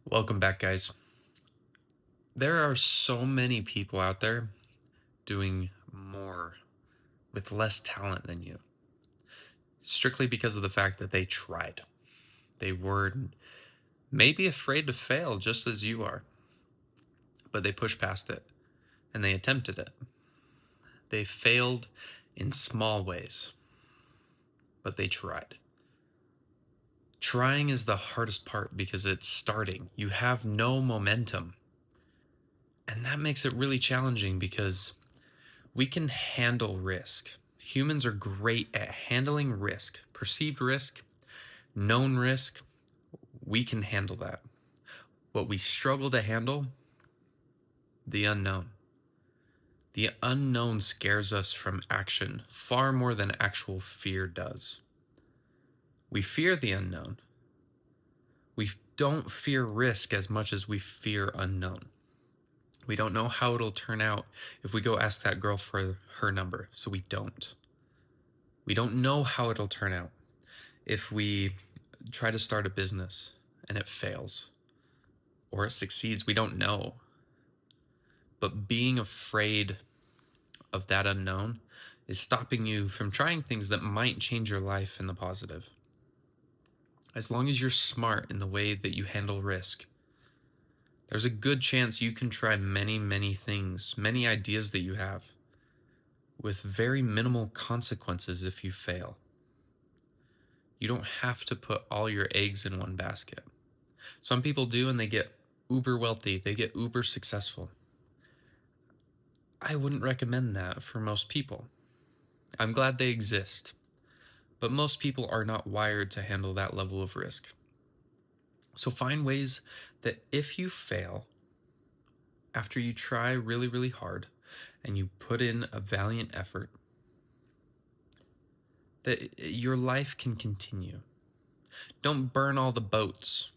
Welcome back, guys. There are so many people out there doing more with less talent than you, strictly because of the fact that they tried. They were maybe afraid to fail just as you are, but they pushed past it and they attempted it. They failed in small ways, but they tried. Trying is the hardest part because it's starting. You have no momentum. And that makes it really challenging because we can handle risk. Humans are great at handling risk, perceived risk, known risk. We can handle that. What we struggle to handle, the unknown. The unknown scares us from action far more than actual fear does. We fear the unknown. We don't fear risk as much as we fear unknown. We don't know how it'll turn out if we go ask that girl for her number, so we don't. We don't know how it'll turn out if we try to start a business and it fails or it succeeds. We don't know. But being afraid of that unknown is stopping you from trying things that might change your life in the positive. As long as you're smart in the way that you handle risk, there's a good chance you can try many, many things, many ideas that you have, with very minimal consequences if you fail. You don't have to put all your eggs in one basket. Some people do and they get uber wealthy, they get uber successful. I wouldn't recommend that for most people. I'm glad they exist, but most people are not wired to handle that level of risk. So find ways that if you fail, after you try really, really hard and you put in a valiant effort, that your life can continue. Don't burn all the boats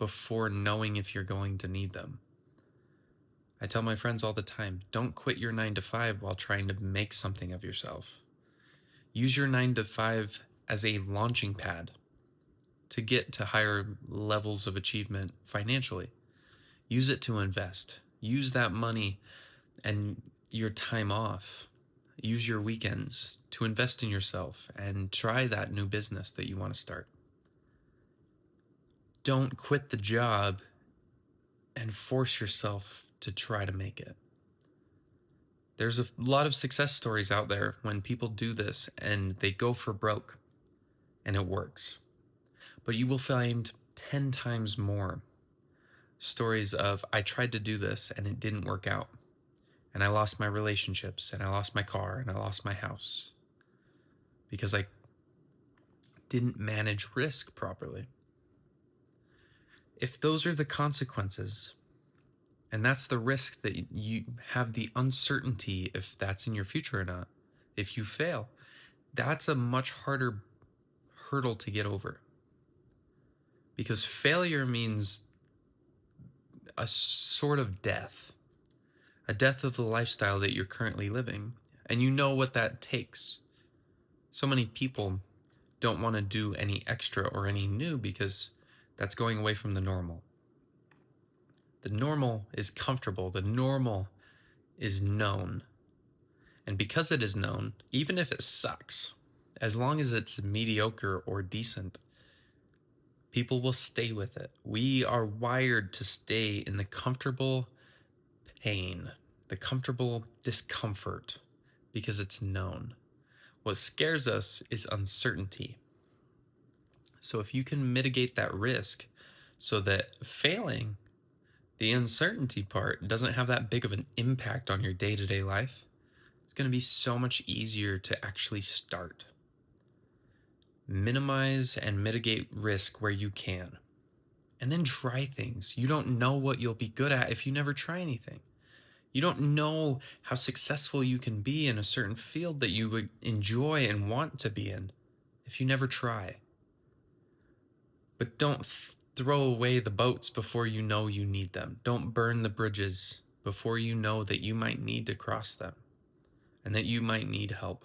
before knowing if you're going to need them. I tell my friends all the time, don't quit your 9 to 5 while trying to make something of yourself. Use your 9 to 5 as a launching pad to get to higher levels of achievement financially. Use it to invest. Use that money and your time off. Use your weekends to invest in yourself and try that new business that you want to start. Don't quit the job and force yourself to try to make it. There's a lot of success stories out there when people do this and they go for broke and it works. But you will find 10 times more stories of I tried to do this and it didn't work out. And I lost my relationships and I lost my car and I lost my house because I didn't manage risk properly. If those are the consequences, and that's the risk that you have the uncertainty if that's in your future or not, if you fail, that's a much harder hurdle to get over. Because failure means a sort of death, a death of the lifestyle that you're currently living. And you know what that takes. So many people don't want to do any extra or any new because that's going away from the normal. The normal is comfortable. The normal is known. And because it is known, even if it sucks, as long as it's mediocre or decent, people will stay with it. We are wired to stay in the comfortable pain, the comfortable discomfort, because it's known. What scares us is uncertainty. So if you can mitigate that risk so that failing, the uncertainty part, doesn't have that big of an impact on your day-to-day life, it's going to be so much easier to actually start. Minimize and mitigate risk where you can. And then try things. You don't know what you'll be good at if you never try anything. You don't know how successful you can be in a certain field that you would enjoy and want to be in if you never try. But don't throw away the boats before you know you need them. Don't burn the bridges before you know that you might need to cross them and that you might need help.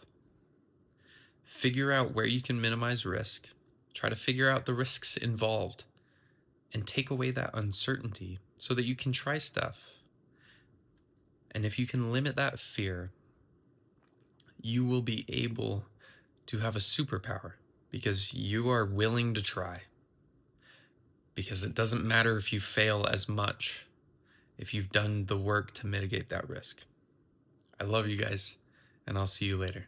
Figure out where you can minimize risk. Try to figure out the risks involved and take away that uncertainty so that you can try stuff. And if you can limit that fear, you will be able to have a superpower because you are willing to try. Because it doesn't matter if you fail as much if you've done the work to mitigate that risk. I love you guys, and I'll see you later.